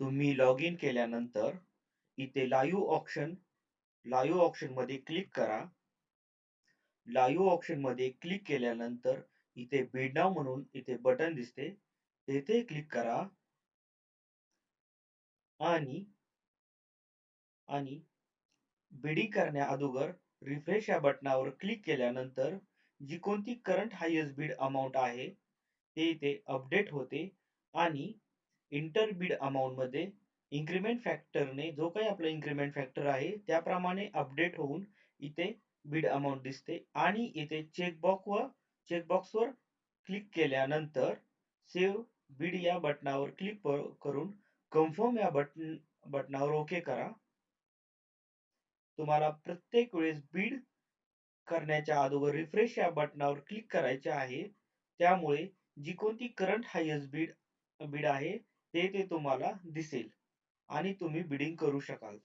तुम्ही log in केल्यानंतर इथे लाईव्ह ऑप्शनमध्ये क्लिक करा. लाईव्ह ऑप्शनमध्ये क्लिक केल्यानंतर इथे बिड नाव म्हणून इथे बटन दिसते. तेथे क्लिक करा आणि आणि बिडिंग करण्या अगोदर रिफ्रेश या बटनावर क्लिक केल्यानंतर जी कोणती करंट हायेस्ट बिड अमाउंट आहे ते इथे अपडेट होते आणि इंटर बिड अमाउंट मध्ये इन्क्रिमेंट फॅक्टरने जो काही आपला इन्क्रिमेंट फॅक्टर आहे त्याप्रमाणे अपडेट होऊन इथे बिड अमाउंट दिसते आणि इथे चेकबॉक्सवर क्लिक केल्यानंतर सेव्ह बिड या बटनावर क्लिक करून कन्फर्म या बटनावर ओके करा. तुम्हाला प्रत्येक वेळेस बिड करण्याच्या अगोदर रिफ्रेश या बटनावर क्लिक करायचे आहे. त्यामुळे जी कोणती करंट हायेस्ट बिड बिड आहे ते तुम्हाला दिसेल आणि तुम्ही बिडिंग करू शकाल.